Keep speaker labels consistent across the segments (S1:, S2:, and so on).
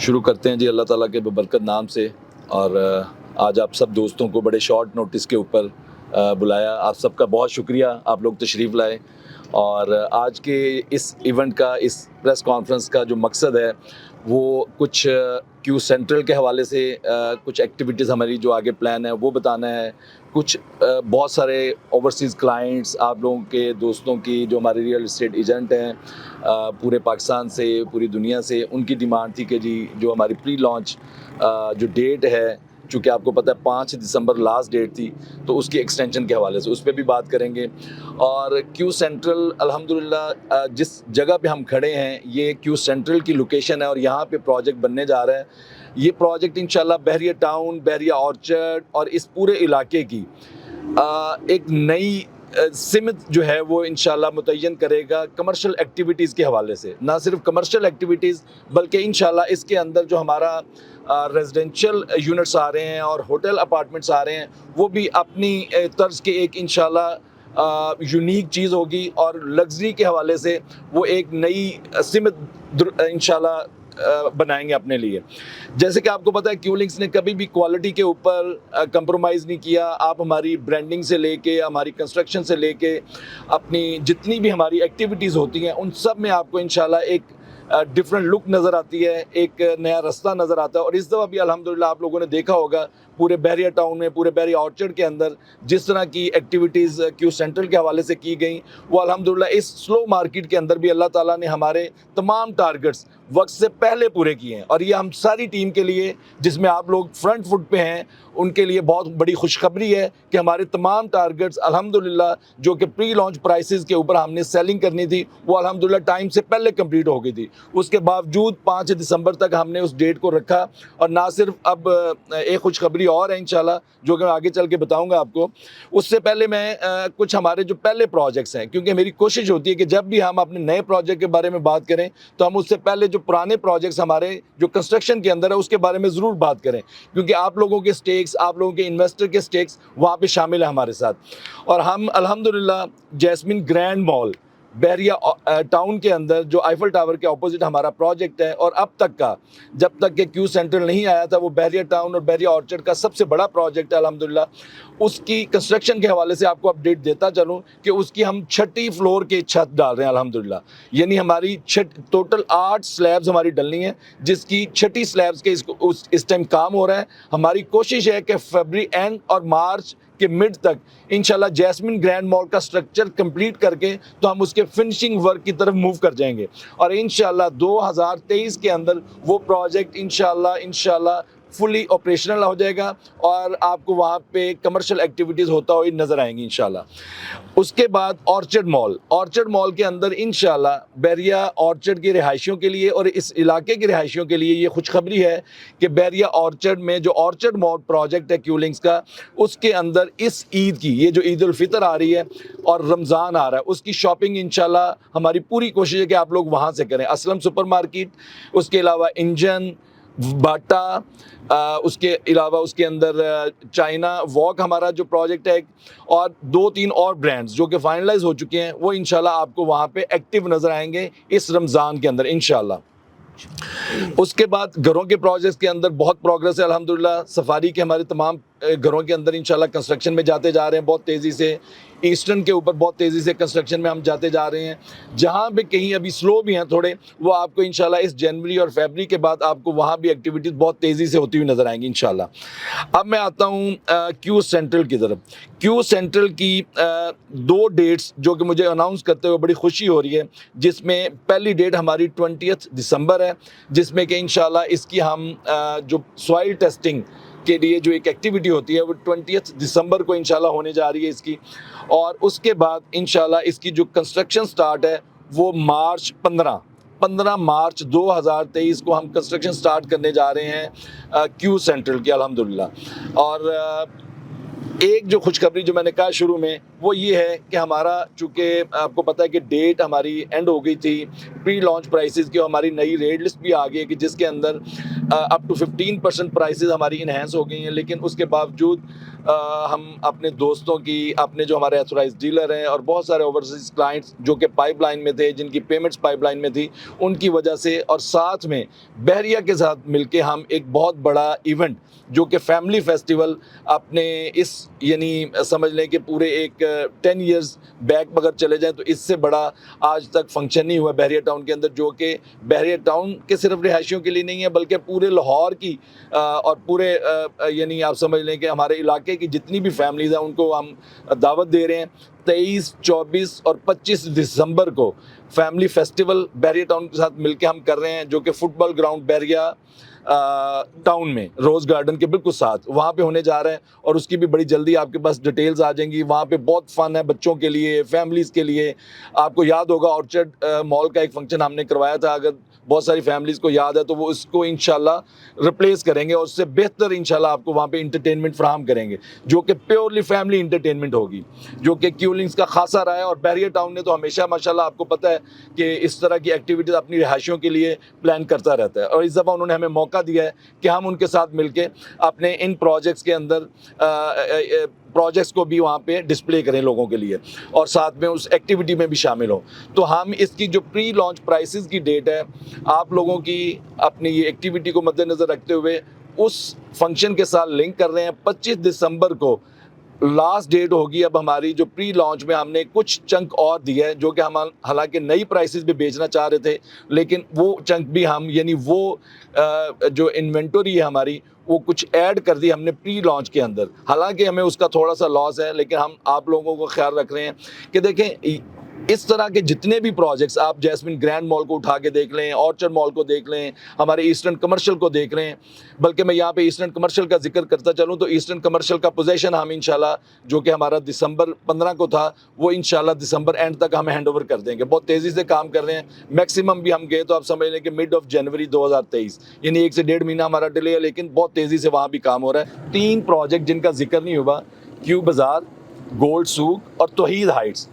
S1: शुरू करते हैं जी अल्लाह ताला के बबरकत नाम से। और आज आप सब दोस्तों को बड़े शॉर्ट नोटिस के ऊपर बुलाया। आप सबका बहुत शुक्रिया, आप लोग तशरीफ़ लाए। और आज के इस इवेंट का, इस प्रेस कॉन्फ्रेंस का जो मकसद है वो कुछ क्यू सेंट्रल के हवाले से कुछ एक्टिविटीज़ हमारी जो आगे प्लान है वो बताना है। कुछ बहुत सारे ओवरसीज़ क्लाइंट्स, आप लोगों के दोस्तों की जो हमारे रियल इस्टेट एजेंट हैं पूरे पाकिस्तान से, पूरी दुनिया से, उनकी डिमांड थी कि जी जो हमारी प्री लॉन्च जो डेट है, चूँकि आपको पता है 5 दिसंबर लास्ट डेट थी, तो उसकी एक्सटेंशन के हवाले से उस पर भी बात करेंगे। और क्यू सेंट्रल अल्हम्दुलिल्लाह जिस जगह पे हम खड़े हैं ये क्यू सेंट्रल की लोकेशन है और यहाँ पे प्रोजेक्ट बनने जा रहा है। ये प्रोजेक्ट इंशाल्लाह बहरिया टाउन, बहरिया ऑर्चर्ड और इस पूरे इलाके की एक नई सिमत जो है वो इंशाल्लाह मुतय्यन करेगा कमर्शियल एक्टिविटीज़ के हवाले से। ना सिर्फ कमर्शियल एक्टिविटीज़ बल्कि इंशाल्लाह इसके अंदर जो हमारा रेजिडेंशियल यूनिट्स आ रहे हैं और होटल अपार्टमेंट्स आ रहे हैं वो भी अपनी तर्ज के एक इंशाल्लाह यूनिक चीज़ होगी। और लग्जरी के हवाले से वो एक नई सिमत इंशाल्लाह बनाएंगे अपने लिए। जैसे कि आपको पता है क्यू लिंक्स ने कभी भी क्वालिटी के ऊपर कंप्रोमाइज़ नहीं किया। आप हमारी ब्रांडिंग से लेके, हमारी कंस्ट्रक्शन से लेके, अपनी जितनी भी हमारी एक्टिविटीज़ होती हैं उन सब में आपको इंशाल्लाह एक डिफरेंट लुक नज़र आती है, एक नया रास्ता नज़र आता है। और इस दफ़ा भी अल्हम्दुलिल्लाह आप लोगों ने देखा होगा पूरे बहरिया टाउन में, पूरे बहरिया ऑर्चर्ड के अंदर जिस तरह की एक्टिविटीज़ क्यू सेंट्रल के हवाले से की गई वो अल्हम्दुलिल्लाह इस स्लो मार्केट के अंदर भी अल्लाह ताला ने हमारे तमाम टारगेट्स वक्त से पहले पूरे किए हैं। और ये हम सारी टीम के लिए, जिसमें आप लोग फ्रंट फुट पे हैं, उनके लिए बहुत बड़ी खुशखबरी है कि हमारे तमाम टारगेट्स अल्हम्दुलिल्लाह जो कि प्री लॉन्च प्राइसेस के ऊपर हमने सेलिंग करनी थी वो अल्हम्दुलिल्लाह टाइम से पहले कंप्लीट हो गई थी। उसके बावजूद 5 दिसंबर तक हमने उस डेट को रखा। और ना सिर्फ अब एक खुशखबरी और है इंशाल्लाह जो कि मैं आगे चल के बताऊँगा आपको। उससे पहले मैं कुछ हमारे जो पहले प्रोजेक्ट्स हैं, क्योंकि मेरी कोशिश होती है कि जब भी हम अपने नए प्रोजेक्ट के बारे में बात करें तो हम उससे पहले जो पुराने प्रोजेक्ट्स हमारे जो कंस्ट्रक्शन के अंदर है उसके बारे में ज़रूर बात करें, क्योंकि आप लोगों के स्टेक्स, आप लोगों के इन्वेस्टर के स्टेक्स वहाँ पे शामिल है हमारे साथ। और हम अल्हम्दुलिल्लाह जैस्मिन ग्रैंड मॉल बहरिया टाउन के अंदर जो आईफल टावर के ऑपोजिट हमारा प्रोजेक्ट है, और अब तक का जब तक के क्यू सेंट्रल नहीं आया था वो बहरिया टाउन और बहरिया ऑर्चर्ड का सबसे बड़ा प्रोजेक्ट है अल्हम्दुलिल्लाह। उसकी कंस्ट्रक्शन के हवाले से आपको अपडेट देता चलूँ कि उसकी हम 6ठी फ्लोर की छत डाल रहे हैं अल्हम्दुलिल्लाह। यानी हमारी टोटल 8 स्लैब्स हमारी डलनी है, जिसकी 6ठी स्लैब्स के इस टाइम काम हो रहा है। हमारी कोशिश है कि फरवरी एंड और मार्च के मिड तक इंशाल्लाह जैस्मिन ग्रैंड मॉल का स्ट्रक्चर कंप्लीट करके तो हम उसके फिनिशिंग वर्क की तरफ मूव कर जाएंगे। और इंशाल्लाह 2023 के अंदर वो प्रोजेक्ट इंशाल्लाह फुली ऑपरेशनल हो जाएगा और आपको वहाँ पे कमर्शियल एक्टिविटीज़ होता हुई नज़र आएंगी इंशाल्लाह। उसके बाद ऑर्चर्ड मॉल के अंदर इंशाल्लाह बहरिया ऑर्चर्ड की रिहायशियों के लिए और इस इलाके की रिहायशियों के लिए ये खुशखबरी है कि बहरिया ऑर्चर्ड में जो ऑर्चर्ड मॉल प्रोजेक्ट है क्यू लिंक्स का, उसके अंदर इस ईद की, ये जो ईद उल फितर आ रही है और रमज़ान आ रहा है, उसकी शॉपिंग इंशाल्लाह हमारी पूरी कोशिश है कि आप लोग वहाँ से करें। असलम सुपर मार्केट, उसके अलावा इंजन, बाटा, उसके अलावा उसके अंदर चाइना वॉक हमारा जो प्रोजेक्ट है, और 2-3 और ब्रांड्स जो कि फाइनलाइज हो चुके हैं वो इंशाल्लाह आपको वहाँ पे एक्टिव नज़र आएंगे इस रमज़ान के अंदर इंशाल्लाह। उसके बाद घरों के प्रोजेक्ट्स के अंदर बहुत प्रोग्रेस है अल्हम्दुलिल्लाह। सफारी के हमारे तमाम घरों के अंदर इंशाल्लाह कंस्ट्रक्शन में जाते जा रहे हैं बहुत तेज़ी से। ईस्टर्न के ऊपर बहुत तेज़ी से कंस्ट्रक्शन में हम जाते जा रहे हैं। जहाँ पे कहीं अभी स्लो भी हैं थोड़े, वो आपको इंशाल्लाह इस जनवरी और फरवरी के बाद आपको वहाँ भी एक्टिविटीज़ बहुत तेज़ी से होती हुई नज़र आएंगी इंशाल्लाह। अब मैं आता हूँ क्यू सेंट्रल की तरफ। क्यू सेंट्रल की 2 डेट्स जो कि मुझे अनाउंस करते हुए बड़ी खुशी हो रही है, जिसमें पहली डेट हमारी 20 दिसंबर है, जिसमें कि इंशाल्लाह इसकी हम जो सॉइल टेस्टिंग के लिए जो एक एक्टिविटी होती है वो 20 दिसंबर को इंशाल्लाह होने जा रही है इसकी। और उसके बाद इंशाल्लाह इसकी जो कंस्ट्रक्शन स्टार्ट है वो मार्च 15 मार्च 2023 को हम कंस्ट्रक्शन स्टार्ट करने जा रहे हैं क्यू सेंट्रल की अल्हम्दुलिल्लाह। और एक जो खुशखबरी जो मैंने कहा शुरू में वो ये है कि हमारा, चूँकि आपको पता है कि डेट हमारी एंड हो गई थी, प्री लॉन्च प्राइसेस की हमारी नई रेट लिस्ट भी आ गई है कि जिसके अंदर अप टू 15% प्राइसेस हमारी इन्हेंस हो गई हैं। लेकिन उसके बावजूद हम अपने दोस्तों की, अपने जो हमारे ऑथराइज डीलर हैं और बहुत सारे ओवरसीज क्लाइंट्स जो कि पाइपलाइन में थे, जिनकी पेमेंट्स पाइपलाइन में थी, उनकी वजह से, और साथ में बहरिया के साथ मिलके हम एक बहुत बड़ा इवेंट जो कि फैमिली फेस्टिवल अपने इस, यानी समझ लें कि पूरे एक 10 इयर्स बैक अगर चले जाएं तो इससे बड़ा आज तक फंक्शन नहीं हुआ बहरिया टाउन के अंदर, जो कि बहरिया टाउन के सिर्फ रिहायशियों के लिए नहीं है बल्कि पूरे लाहौर की और पूरे यानी आप समझ लें कि हमारे इलाके की जितनी भी फैमिलीज़ हैं उनको हम दावत दे रहे हैं। 23, 24 और 25 दिसंबर को फैमिली फेस्टिवल बहरिया टाउन के साथ मिलके हम कर रहे हैं, जो कि फुटबॉल ग्राउंड बहरिया टाउन में रोज़ गार्डन के बिल्कुल साथ वहाँ पे होने जा रहे हैं, और उसकी भी बड़ी जल्दी आपके पास डिटेल्स आ जाएंगी। वहाँ पे बहुत फन है बच्चों के लिए, फैमिलीज़ के लिए। आपको याद होगा ऑर्चर्ड मॉल का एक फंक्शन हमने करवाया था, अगर बहुत सारी फैमिलीज़ को याद है तो वो उसको इंशाल्लाह रिप्लेस करेंगे और उससे बेहतर इंशाल्लाह आपको वहाँ पे इंटरटेनमेंट फ्राहम करेंगे, जो कि प्योरली फैमिली इंटरटेनमेंट होगी, जो कि क्यूलिंग्स का खासा रहा है। और बहरिया टाउन ने तो हमेशा माशाल्लाह आपको पता है कि इस तरह की एक्टिविटीज़ अपनी रिहायशियों के लिए प्लान करता रहता है, और इस दफ़ा उन्होंने हमें मौका दिया है कि हम उनके साथ मिलके अपने इन प्रोजेक्ट्स के अंदर प्रोजेक्ट्स को भी वहाँ पे डिस्प्ले करें लोगों के लिए, और साथ में उस एक्टिविटी में भी शामिल हों। तो हम इसकी जो प्री लॉन्च प्राइसेस की डेट है, आप लोगों की अपनी ये एक्टिविटी को मद्देनज़र रखते हुए उस फंक्शन के साथ लिंक कर रहे हैं। 25 दिसंबर को लास्ट डेट होगी। अब हमारी जो प्री लॉन्च में हमने कुछ चंक और दिया है, जो कि हम हालांकि नई प्राइसेस भी बेचना चाह रहे थे, लेकिन वो चंक भी हम, यानी वो जो इन्वेंटरी है हमारी, वो कुछ ऐड कर दी हमने प्री लॉन्च के अंदर। हालांकि हमें उसका थोड़ा सा लॉस है, लेकिन हम आप लोगों को ख्याल रख रहे हैं कि देखें इस तरह के जितने भी प्रोजेक्ट्स, आप जैस्मिन ग्रैंड मॉल को उठा के देख लें, ऑर्चर्ड मॉल को देख लें, हमारे ईस्टर्न कमर्शियल को देख लें, बल्कि मैं यहाँ पे ईस्टर्न कमर्शियल का जिक्र करता चलूँ तो ईस्टर्न कमर्शियल का पोजीशन हम इंशाल्लाह, जो कि हमारा दिसंबर 15 को था, वो इंशाल्लाह दिसंबर एंड तक हम हैंड ओवर कर देंगे। बहुत तेज़ी से काम कर रहे हैं। मैक्सिमम भी हम गए तो आप समझ लें कि मिड ऑफ जनवरी 2023, यानी 1 से 1.5 महीना हमारा डिले है, लेकिन बहुत तेज़ी से वहाँ भी काम हो रहा है। 3 प्रोजेक्ट जिनका जिक्र नहीं हुआ, क्यू बाज़ार, गोल्ड सूक और तौहीद हाइट्स।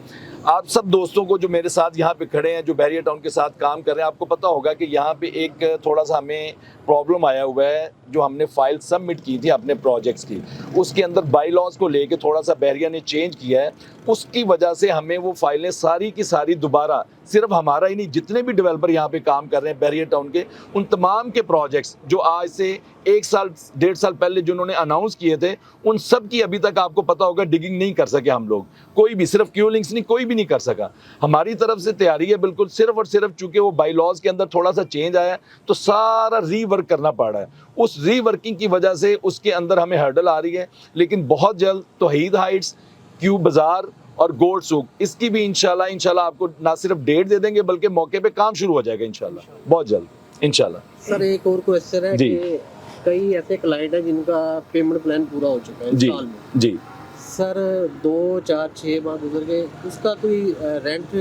S1: आप सब दोस्तों को जो मेरे साथ यहाँ पे खड़े हैं, जो बहरिया टाउन के साथ काम कर रहे हैं, आपको पता होगा कि यहाँ पे एक थोड़ा सा हमें प्रॉब्लम आया हुआ है। जो हमने फाइल सबमिट की थी अपने प्रोजेक्ट्स की, उसके अंदर बाई लॉज को लेके थोड़ा सा बहरिया ने चेंज किया है। उसकी वजह से हमें वो फाइलें सारी की सारी दोबारा, सिर्फ हमारा ही नहीं, जितने भी डेवलपर यहाँ पे काम कर रहे हैं बहरिया टाउन के, उन तमाम के प्रोजेक्ट्स जो आज से 1 साल 1.5 साल पहले जिन्होंने अनाउंस किए थे, उन सब की अभी तक आपको पता होगा डिगिंग नहीं कर सके हम लोग। कोई भी, सिर्फ क्यू लिंक्स नहीं, कोई भी नहीं कर सका। हमारी तरफ से तैयारी है बिल्कुल, सिर्फ और सिर्फ चूंकि वो बाई लॉज के अंदर थोड़ा सा चेंज आया तो सारा रीवर्क करना पड़ रहा है। उस रीवर्किंग की वजह से उसके अंदर हमें हर्डल आ रही है, लेकिन बहुत जल्द तौहीद हाइट्स, क्यू बाजार और गोल्ड सूक, इसकी भी इंशाल्लाह आपको ना सिर्फ डेट दे देंगे बल्कि मौके पे काम शुरू हो जाएगा इंशाल्लाह बहुत जल्द इंशाल्लाह।
S2: सर एक और क्वेश्चन है कि कई ऐसे क्लाइंट हैं जिनका पेमेंट प्लान पूरा हो चुका है साल में।
S1: जी
S2: सर 2, 4, 6 माह गुजर गए, उसका कोई रेंट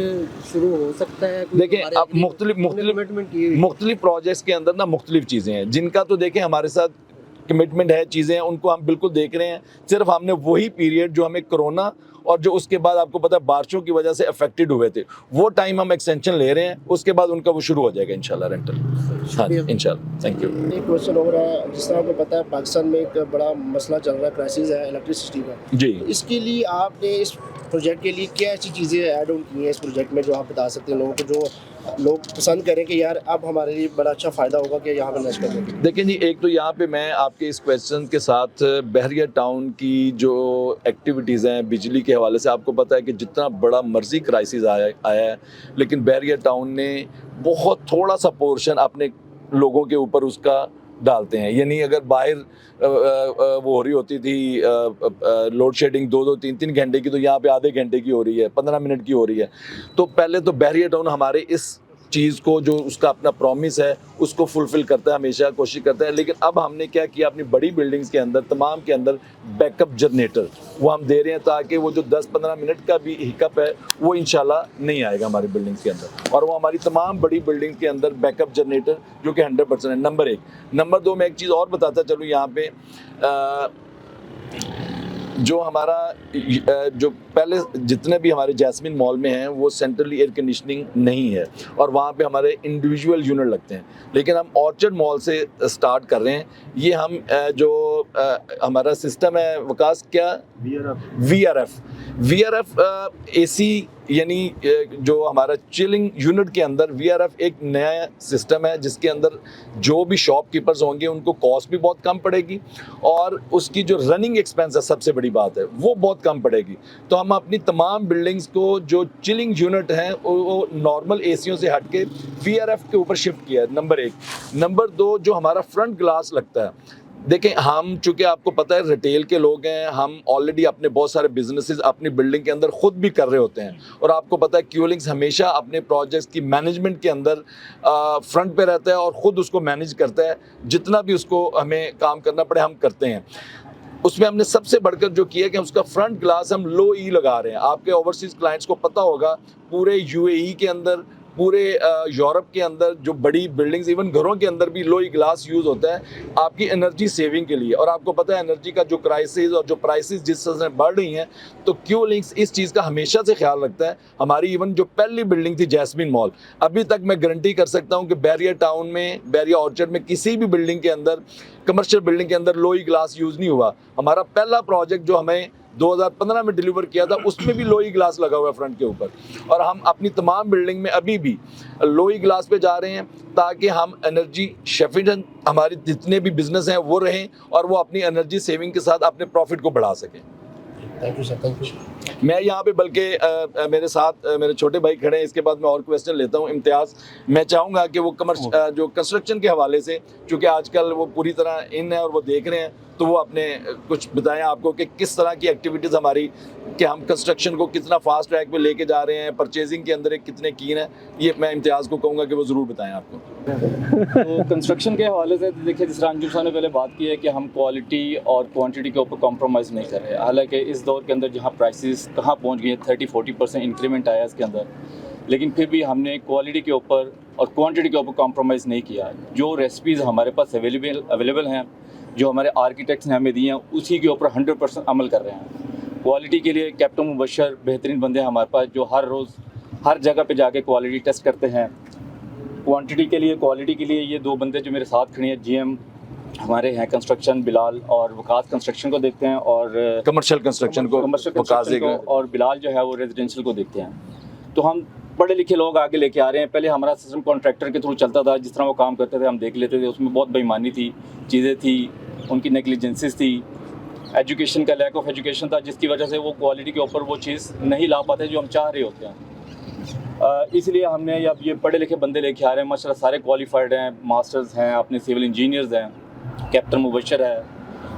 S2: शुरू हो सकता है?
S1: देखिए, अब मुख्तलिफ प्रोजेक्ट्स के अंदर ना मुख्तलिफ चीज़ें हैं। जिनका तो देखें हमारे साथ कमिटमेंट है, चीज़ें हैं, उनको हम बिल्कुल देख रहे हैं। सिर्फ हमने वही पीरियड जो हमें कोरोना और जो उसके बाद आपको पता है बारिशों की वजह से अफेक्टेड हुए थे, वो टाइम हम एक्सटेंशन ले रहे हैं। उसके बाद उनका वो शुरू हो जाएगा इंशाल्लाह रेंटल। हाँ इंशाल्लाह, थैंक यू।
S3: एक क्वेश्चन हो रहा है, जिस तरह आपको पता है पाकिस्तान में एक बड़ा मसला चल रहा है, क्राइसिस है इलेक्ट्रिसिटी का।
S1: जी,
S3: तो इसके लिए आपने इस प्रोजेक्ट के लिए क्या ऐसी चीज़ें ऐड ऑन की हैं इस प्रोजेक्ट में, जो आप बता सकते हैं लोगों को, जो लोग पसंद करें कि यार अब हमारे लिए बड़ा अच्छा फ़ायदा होगा कि यहाँ पर इन्वेस्ट करने के लिए?
S1: देखिए जी, एक तो यहाँ पे मैं आपके इस क्वेश्चन के साथ बहरिया टाउन की जो एक्टिविटीज़ हैं बिजली के हवाले से, आपको पता है कि जितना बड़ा मर्जी क्राइसिस आया है, लेकिन बहरिया टाउन ने बहुत थोड़ा सा पोर्शन अपने लोगों के ऊपर उसका डालते हैं। यानी अगर बाहर वो हो रही होती थी लोड शेडिंग 2-2, 3-3 घंटे की, तो यहाँ पे आधे घंटे की हो रही है, 15 मिनट की हो रही है। तो पहले तो बहरिया टाउन हमारे इस चीज़ को, जो उसका अपना प्रॉमिस है, उसको फुलफ़िल करता है, हमेशा कोशिश करता है। लेकिन अब हमने क्या किया, अपनी बड़ी बिल्डिंग्स के अंदर, तमाम के अंदर बैकअप जनरेटर वो हम दे रहे हैं, ताकि वो जो 10-15 मिनट का भी हिकअप है वो इंशाल्लाह नहीं आएगा हमारी बिल्डिंग्स के अंदर। और वो हमारी तमाम बड़ी बिल्डिंग्स के अंदर बैकअप जनरेटर जो कि 100% है, नंबर 1। नंबर 2, मैं एक चीज़ और बताता चलूँ यहाँ पे, जो हमारा जो पहले जितने भी हमारे जैस्मिन मॉल में हैं वो सेंट्रली एयर कंडीशनिंग नहीं है और वहाँ पे हमारे इंडिविजुअल यूनिट लगते हैं, लेकिन हम ऑर्चर्ड मॉल से स्टार्ट कर रहे हैं। ये हम जो हमारा सिस्टम है विकास क्या वीआरएफ एसी यानी जो हमारा चिलिंग यूनिट के अंदर वीआरएफ एक नया सिस्टम है जिसके अंदर जो भी शॉपकीपर्स होंगे उनको कॉस्ट भी बहुत कम पड़ेगी और उसकी जो रनिंग एक्सपेंस है सबसे बड़ी बात है वो बहुत कम पड़ेगी। तो हम अपनी तमाम बिल्डिंग्स को जो चिलिंग यूनिट हैं वो नॉर्मल एसियों से हट के वीआरएफ के ऊपर शिफ्ट किया है, नंबर 1। नंबर 2 जो हमारा फ्रंट ग्लास लगता है, देखें हम चूंकि आपको पता है रिटेल के लोग हैं, हम ऑलरेडी अपने बहुत सारे बिजनेसेस अपनी बिल्डिंग के अंदर खुद भी कर रहे होते हैं और आपको पता है क्यूलिंग्स हमेशा अपने प्रोजेक्ट्स की मैनेजमेंट के अंदर फ्रंट पे रहता है और ख़ुद उसको मैनेज करता है। जितना भी उसको हमें काम करना पड़े हम करते हैं। उसमें हमने सबसे बढ़कर जो किया कि उसका फ्रंट ग्लास हम लो ई लगा रहे हैं। आपके ओवरसीज़ क्लाइंट्स को पता होगा पूरे यूएई के अंदर, पूरे यूरोप के अंदर जो बड़ी बिल्डिंग्स इवन घरों के अंदर भी लोई ग्लास यूज़ होता है आपकी एनर्जी सेविंग के लिए। और आपको पता है एनर्जी का जो क्राइसिस और जो प्राइसेस जिस तरह से बढ़ रही हैं तो क्यू लिंक्स इस चीज़ का हमेशा से ख्याल रखता है। हमारी इवन जो पहली बिल्डिंग थी जैस्मिन मॉल, अभी तक मैं गारंटी कर सकता हूँ कि बैरियर टाउन में, बैरियर ऑर्चर्ड में किसी भी बिल्डिंग के अंदर, कमर्शियल बिल्डिंग के अंदर लोई ग्लास यूज़ नहीं हुआ। हमारा पहला प्रोजेक्ट जो हमें 2015 में डिलीवर किया था उसमें भी लोई ग्लास लगा हुआ है फ्रंट के ऊपर और हम अपनी तमाम बिल्डिंग में अभी भी लोई ग्लास पे जा रहे हैं ताकि हम एनर्जी एफिशिएंट हमारे जितने भी बिजनेस हैं वो रहें और वो अपनी एनर्जी सेविंग के साथ अपने प्रॉफिट को बढ़ा सकें।
S3: Thank you sir, thank you.
S1: मैं यहाँ पे बल्कि मेरे साथ मेरे छोटे भाई खड़े हैं, इसके बाद मैं और क्वेश्चन लेता हूँ। इम्तियाज़, मैं चाहूँगा कि वो जो कंस्ट्रक्शन के हवाले से, चूँकि आजकल वो पूरी तरह इन है और वो देख रहे हैं, तो वो अपने कुछ बताएं आपको कि किस तरह की एक्टिविटीज़ हमारी, कि हम कंस्ट्रक्शन को कितना फास्ट ट्रैक पे लेके जा रहे हैं, परचेजिंग के अंदर एक कितने कीन है, ये मैं इम्तियाज़ को कहूँगा कि वो ज़रूर बताएं आपको।
S4: तो कंस्ट्रक्शन के हवाले से देखिए, जिस तरह अंजुम साहब ने पहले बात की है कि हम क्वालिटी और क्वांटिटी के ऊपर कॉम्प्रोमाइज़ नहीं कर रहे। हालांकि इस दौर के अंदर जहाँ प्राइसेस कहाँ पहुँच गई हैं, 30-40% इंक्रीमेंट आया इसके अंदर, लेकिन फिर भी हमने क्वालिटी के ऊपर और क्वांटिटी के ऊपर कॉम्प्रोमाइज़ नहीं किया। जो रेसिपीज़ हमारे पास अवेलेबल हैं, जो हमारे आर्किटेक्ट्स ने हमें दिए हैं, उसी के ऊपर 100% अमल कर रहे हैं। क्वालिटी के लिए कैप्टन मुबशर बेहतरीन बंदे हैं हमारे पास, जो हर रोज़ हर जगह पे जाके क्वालिटी टेस्ट करते हैं। क्वालिटी के लिए ये 2 बंदे जो मेरे साथ खड़े हैं, जीएम हमारे हैं कंस्ट्रक्शन, बिलाल, और वकास कंस्ट्रक्शन को देखते हैं और
S1: कमर्शियल कंस्ट्रक्शन को
S4: और बिलाल जो है वो रेजिडेंशियल को देखते हैं। तो हम पढ़े लिखे लोग आगे लेके आ रहे हैं। पहले हमारा सिस्टम कॉन्ट्रैक्टर के थ्रू चलता था, जिस तरह वो काम करते थे हम देख लेते थे, उसमें बहुत बेईमानी थी, चीज़ें थी, उनकी नेग्लिजेंसेस थी, एजुकेशन का लैक ऑफ एजुकेशन था, जिसकी वजह से वो क्वालिटी के ऊपर वो चीज़ नहीं ला पाते जो हम चाह रहे होते हैं। इसलिए हमने अब ये पढ़े लिखे बंदे लेके आ रहे हैं, माशाल्लाह सारे क्वालिफाइड हैं, मास्टर्स हैं, अपने सिविल इंजीनियर्स हैं, कैप्टन मुबशर है,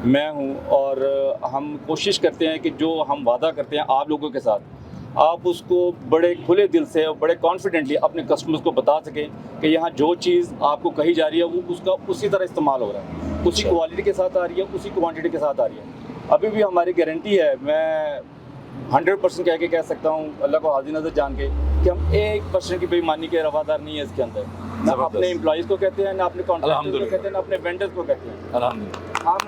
S4: मैं हूँ, और हम कोशिश करते हैं कि जो हम वादा करते हैं आप लोगों के साथ, आप उसको बड़े खुले दिल से और बड़े कॉन्फिडेंटली अपने कस्टमर्स को बता सकें कि यहाँ जो चीज़ आपको कही जा रही है वो उसका उसी तरह इस्तेमाल हो रहा है, उसी क्वालिटी के साथ आ रही है, उसी क्वांटिटी के साथ आ रही है। अभी भी हमारी गारंटी है, मैं 100% कह सकता हूँ अल्लाह को हाज़िर नज़र जान के, कि हम 1% की बेईमानी के रवादार नहीं है इसके अंदर। ना अपने एम्प्लॉइज़ को कहते हैं, ना अपने कॉन्ट्रैक्टर्स को कहते हैं, ना अपने वेंडर्स को कहते हैं। हम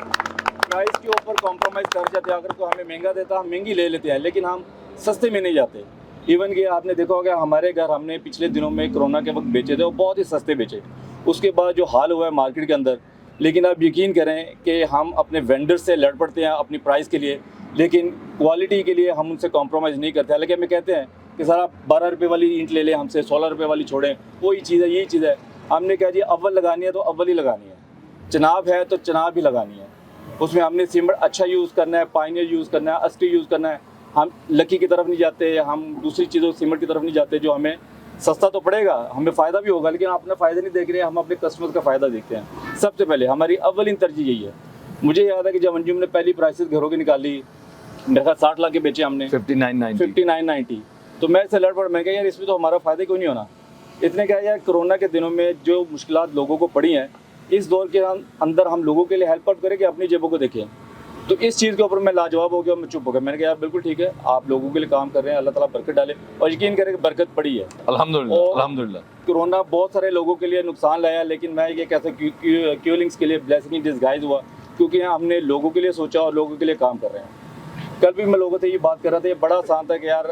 S4: प्राइस के ऊपर कॉम्प्रोमाइज़ कर जाते हैं। अगर कोई हमें महंगा देता हम महंगी ले लेते हैं, लेकिन हम सस्ते में नहीं जाते। इवन कि आपने देखा होगा हमारे घर हमने पिछले दिनों में कोरोना के वक्त बेचे थे, वो बहुत ही सस्ते बेचे। उसके बाद जो हाल हुआ है मार्केट के अंदर, लेकिन आप यकीन करें कि हम अपने वेंडर से लड़ पड़ते हैं अपनी प्राइस के लिए, लेकिन क्वालिटी के लिए हम उनसे कॉम्प्रोमाइज़ नहीं करते। हालांकि हमें कहते हैं कि सर आप 12 रुपये वाली ईंट ले लें हमसे, 16 रुपये वाली छोड़ें, वही चीज़ है, यही चीज़ है। हमने कहा जी अव्वल लगानी है तो अव्वल ही लगानी है, चनाब है तो चनाब ही लगानी है। उसमें हमने सीमेंट अच्छा यूज़ करना है, पायनियर यूज़ करना है, अस्टी यूज़ करना है। हम लकी की तरफ नहीं जाते, हम दूसरी चीज़ों सीमेंट की तरफ नहीं जाते। जो हमें सस्ता तो पड़ेगा, हमें फ़ायदा भी होगा, लेकिन अपना फ़ायदा नहीं देख रहे हैं, हम अपने कस्टमर्स का फ़ायदा देखते हैं। सबसे पहले हमारी अव्वलीन तरजीह यही है। मुझे याद है कि जब अंजुम ने पहली प्राइसेस घरों की निकाली, मेरे ख्याल 60 लाख के बेचे हमने, 5990। तो मैं इससे लड़ पड़, मैं कहा यार इसमें तो हमारा फ़ायदा क्यों नहीं होना। इतने क्या यार, कोरोना के दिनों में जो मुश्किलात लोगों को पड़ी हैं, इस दौर के अंदर हम लोगों के लिए हेल्प आउट करें कि अपनी जेबों को देखें। तो इस चीज़ के ऊपर मैं लाजवाब हो गया, मैं चुप हो गया। मैंने कहा यार बिल्कुल ठीक है, आप लोगों के लिए काम कर रहे हैं, अल्लाह ताला बरकत डाले, और यकीन करें कि बरकत पड़ी है अल्हम्दुलिल्लाह। कोरोना बहुत सारे लोगों के लिए नुकसान लाया, लेकिन मैं ये कहता हूँ क्यूलिंग्स के लिए ब्लेसिंग इन डिस्गाइज हुआ, क्योंकि हमने लोगों के लिए सोचा और लोगों के लिए काम कर रहे हैं। कल भी मैं लोगों से ये बात कर रहा था, ये बड़ा आसान था कि यार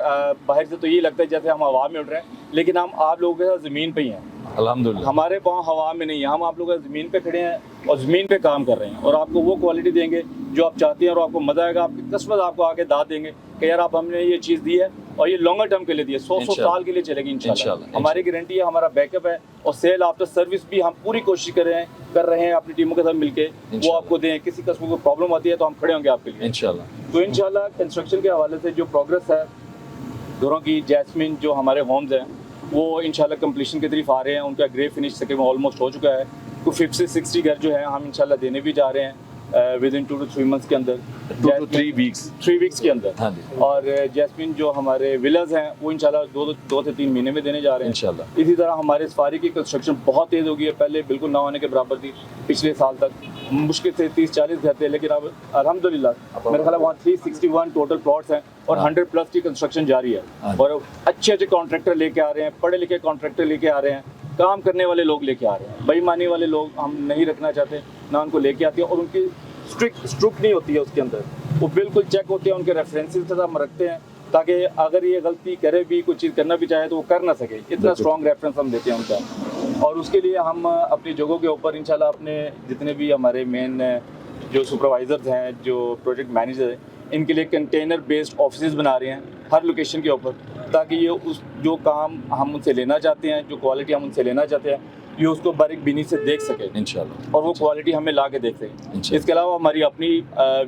S4: बाहर से तो ये लगता है जैसे हम हवा में उड़ रहे हैं, लेकिन हम आप लोगों के साथ ज़मीन पे ही हैं।
S1: अल्हम्दुलिल्लाह।
S4: हमारे पाँव हवा में नहीं है, हम आप लोगों के ज़मीन पे खड़े हैं और ज़मीन पे काम कर रहे हैं, और आपको वो क्वालिटी देंगे जो आप चाहते हैं, और आपको मज़ा आएगा। आपके कस्टमर आपको आगे दाद देंगे कि यार आप हमने ये चीज़ दी है और ये लॉन्गर टर्म के लिए दी है, 100 साल के लिए चलेगी इंशाल्लाह। हमारी गारंटी है, हमारा बैकअप है, और सेल आफ्टर सर्विस भी हम पूरी कोशिश कर रहे हैं अपनी टीमों के साथ मिलके वो आपको दें। किसी कस्टमर को प्रॉब्लम आती है तो हम खड़े होंगे आपके लिए
S1: इंशाल्लाह।
S4: तो इंशाल्लाह कंस्ट्रक्शन के हवाले से जो प्रोग्रेस है घरों की, जैस्मिन जो हमारे होम्स हैं वो इंशाल्लाह कंप्लीशन की तरफ आ रहे हैं। उनका ग्रे फिनिश तकरीबन ऑलमोस्ट हो चुका है। तो 50 से 60 घर जो है हम इंशाल्लाह देने भी जा रहे हैं विद इन 2 to 3 मंथ्स के अंदर,
S1: 2 to 3 वीक्स
S4: 3 वीक्स के अंदर।
S1: हाँ जी।
S4: और जैस्मिन जो हमारे विलाज हैं वो इंशाल्लाह 2 से 3 महीने में देने जा रहे हैं
S1: इंशाल्लाह।
S4: इसी तरह हमारे सफारी की कंस्ट्रक्शन बहुत तेज़ हो गई है, पहले बिल्कुल ना होने के बराबर थी। पिछले साल तक मुश्किल से 30-40 घर थे, लेकिन अब अल्हम्दुलिल्लाह मेरे ख्याल है वहाँ 361 टोटल प्लॉट्स हैं और 100+ की कंस्ट्रक्शन जारी है। और अच्छे कॉन्ट्रैक्टर लेके आ रहे हैं, पढ़े लिखे कॉन्ट्रैक्टर लेके आ रहे हैं, काम करने वाले लोग लेके आ रहे हैं। बेईमानी वाले लोग हम नहीं रखना चाहते, ना उनको लेके आती है, और उनकी स्ट्रिक्ट नहीं होती है उसके अंदर, वो बिल्कुल चेक होते हैं, उनके रेफरेंसेस हम रखते हैं ताकि अगर ये गलती करे भी, कोई चीज़ करना भी चाहे तो वो कर ना सके। इतना स्ट्रॉन्ग रेफरेंस हम देते हैं उनका। और उसके लिए हम अपनी जगहों के ऊपर इंशाल्लाह अपने जितने भी हमारे मेन जो सुपरवाइजर्स हैं, जो प्रोजेक्ट मैनेजर हैं, इनके लिए कंटेनर बेस्ड ऑफिसेज बना रहे हैं हर लोकेशन के ऊपर, ताकि ये उस जो काम हम उनसे लेना चाहते हैं, जो क्वालिटी हम उनसे लेना चाहते हैं, ये उसको बारीक बीनी से देख सके
S1: इंशाल्लाह,
S4: और वो क्वालिटी हमें ला के देख सके। इसके अलावा हमारी अपनी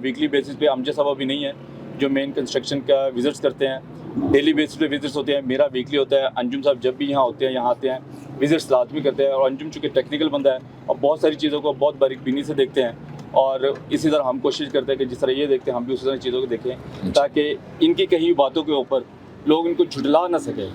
S4: वीकली बेसिस पे अमजद साहब अभी नहीं है जो मेन कंस्ट्रक्शन का विजिट्स करते हैं, डेली बेसिस पे विजिट्स होते हैं। मेरा वीकली होता है। अंजुम साहब जब भी यहाँ होते हैं, यहाँ आते हैं, विजिट्स लाजमी करते हैं। और अंजुम चूँकि टेक्निकल बंदा है और बहुत सारी चीज़ों को बहुत बारीक बीनी से देखते हैं, और इसी तरह हम कोशिश करते हैं कि जिस तरह ये देखते हैं हम भी उसी तरह चीज़ों को देखें, ताकि इनकी कही बातों के ऊपर लोग इनको झुटला ना सके।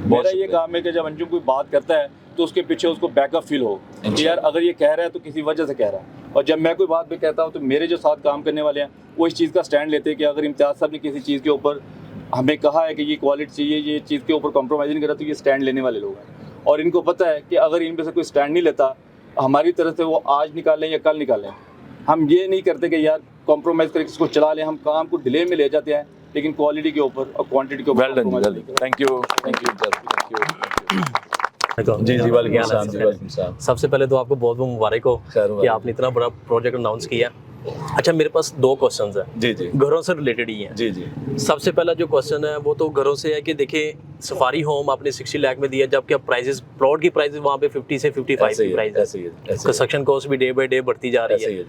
S4: मेरा ये काम है कि जब अंजुम कोई बात करता है तो उसके पीछे उसको बैकअप फील हो कि यार अगर ये कह रहा है तो किसी वजह से कह रहा है। और जब मैं कोई बात भी कहता हूँ तो मेरे जो साथ काम करने वाले हैं वो इस चीज़ का स्टैंड लेते हैं कि अगर इम्तियाज़ साहब ने किसी चीज़ के ऊपर हमें कहा है कि ये क्वालिटी चाहिए, ये चीज़ के ऊपर कॉम्प्रोमाइज़ नहीं करा, तो ये स्टैंड लेने वाले लोग हैं। और इनको पता है कि अगर इनमें से कोई स्टैंड नहीं लेता हमारी तरफ से, वो आज निकालें या कल निकालें। हम ये नहीं करते कि यार कॉम्प्रोमाइज़ करके इसको चला लें, हम काम को डिले में ले जाते हैं, लेकिन क्वालिटी के ऊपर और क्वांटिटी के ऊपर।
S1: Thank you. जी जी, वालेकुम सलाम।
S5: सबसे पहले तो आपको बहुत बहुत मुबारक हो कि आपने इतना बड़ा प्रोजेक्ट अनाउंस किया। अच्छा, मेरे पास 2 क्वेश्चंस हैं
S1: जी जी,
S5: घरों से रिलेटेड ही हैं।
S1: जी जी।
S5: सबसे पहला जो क्वेश्चन है वो तो घरों से है कि देखिए सफारी होम आपने 60 लाख में दिया, जबकि अब प्राइसेस, प्लॉट की प्राइसेस वहाँ पे 50 से 55 की प्राइस है। कंस्ट्रक्शन कॉस्ट भी डे बाय डे बढ़ती जा रही है।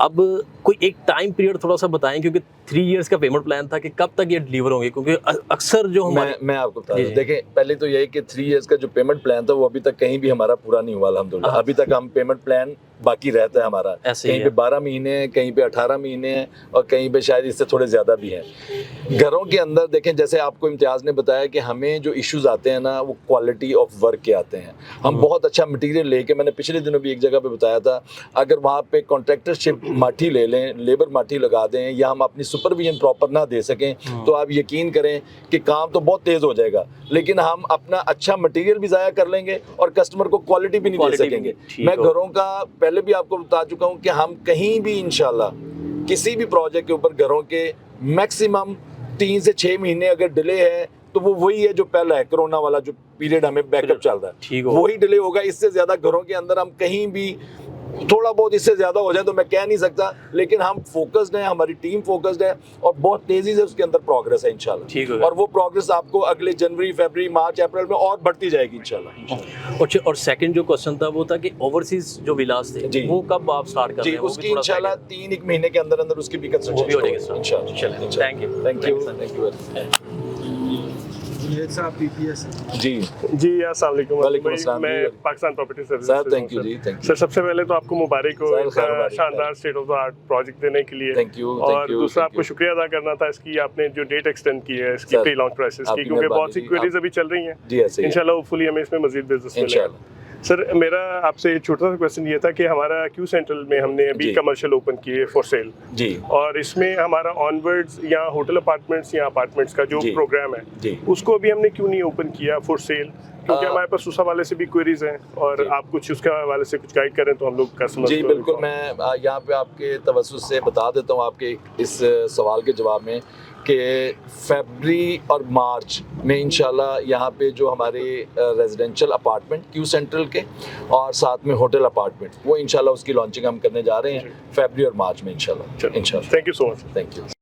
S5: अब कोई एक टाइम पीरियड थोड़ा सा बताएं, क्योंकि 3 इयर्स का पेमेंट प्लान था कि कब तक ये डिलीवर होंगे, क्योंकि अक्सर जो हमारे
S1: मैं आपको बता दूं, देखिए पहले तो यही कि 3 इयर्स का जो पेमेंट प्लान था वो अभी तक कहीं भी हमारा पूरा नहीं हुआ अल्हम्दुलिल्लाह। अभी तक हम पेमेंट प्लान बाकी रहता है हमारा, कहीं पे 12 महीने हैं, कहीं पे 18 महीने हैं, और कहीं पे शायद इससे थोड़े ज़्यादा भी हैं। घरों के अंदर देखें, जैसे आपको इम्तियाज़ ने बताया कि हमें जो इश्यूज़ आते हैं ना, वो क्वालिटी ऑफ वर्क के आते हैं। हम बहुत अच्छा मटीरियल लेके, मैंने पिछले दिनों भी एक जगह पे बताया था, अगर वहाँ पे कॉन्ट्रैक्टरशिप माठी ले लें, लेबर माठी लगा दें, या हम अपनी सुपरविजन प्रॉपर ना दे सकें, तो आप यकीन करें कि काम तो बहुत तेज़ हो जाएगा, लेकिन हम अपना अच्छा मटीरियल भी ज़ाया कर लेंगे और कस्टमर को क्वालिटी भी नहीं दे सकेंगे। मैं घरों का पहले भी आपको बता चुका हूँ कि हम कहीं भी इंशाल्लाह किसी भी प्रोजेक्ट के ऊपर घरों के मैक्सिमम 3 से 6 महीने अगर डिले है तो वो वही है जो पहला है, कोरोना वाला जो पीरियड हमें बैकअप चल रहा है, वही डिले होगा। इससे ज़्यादा घरों के अंदर हम कहीं भी, थोड़ा बहुत इससे ज़्यादा हो जाए तो मैं कह नहीं सकता, लेकिन हम फोकस्ड हैं, हमारी टीम फोकस्ड है, और बहुत तेज़ी से उसके अंदर प्रोग्रेस है इंशाल्लाह। और वो प्रोग्रेस आपको अगले जनवरी, फरवरी, मार्च, अप्रैल में और बढ़ती जाएगी इंशाल्लाह।
S5: और सेकंड जो क्वेश्चन था वो था कि ओवरसीज जो विलास थे वो कब आप स्टार्ट कर रहे हैं?
S1: उसकी इंशाल्लाह 3 महीने के अंदर अंदर उसकी भी कंस्ट्रक्शन
S5: हो जाएगी इंशाल्लाह। Thank you.
S1: जी
S6: जी, अस्सलाम वालेकुम।
S1: वालेकुम अस्सलाम।
S6: मैं Pakistan property service
S1: sir, thank you जी, थैंक यू
S6: सर। सबसे पहले तो आपको मुबारक हो
S1: सर,
S6: शानदार state of the art project देने के लिए।
S1: Thank you.
S6: और दूसरा आपको शुक्रिया अदा करना था इसकी, आपने जो डेट एक्सटेंड की है इसकी प्री लॉन्च प्राइसेस की, क्योंकि बहुत सी क्वेरीज अभी चल रही हैं। इंशाल्लाह होपफुली हमें इसमें मजीद बिजनेस मिलेगा। सर, मेरा आपसे एक छोटा सा क्वेश्चन ये था कि हमारा क्यू सेंट्रल में हमने अभी कमर्शियल ओपन किए फॉर सेल
S1: जी, और
S6: इसमें हमारा ऑनवर्ड्स या होटल अपार्टमेंट्स या अपार्टमेंट्स का जो प्रोग्राम है उसको अभी हमने क्यों नहीं ओपन किया फॉर सेल? क्योंकि हमारे पास उस हवाले से भी क्वेरीज हैं, और आप कुछ उसके हवाले से कुछ गाइड करें तो हम लोग का समझ।
S1: जी बिल्कुल, मैं यहाँ पे आपके तवज्जुह से बता देता हूँ आपके इस सवाल के जवाब में कि फरवरी और मार्च में इंशाल्लाह यहाँ पे जो हमारे रेजिडेंशियल अपार्टमेंट क्यू सेंट्रल के और साथ में होटल अपार्टमेंट वो इंशाल्लाह उसकी लॉन्चिंग हम करने जा रहे हैं फरवरी और मार्च में इंशाल्लाह।
S6: Thank you so much.
S1: Thank you.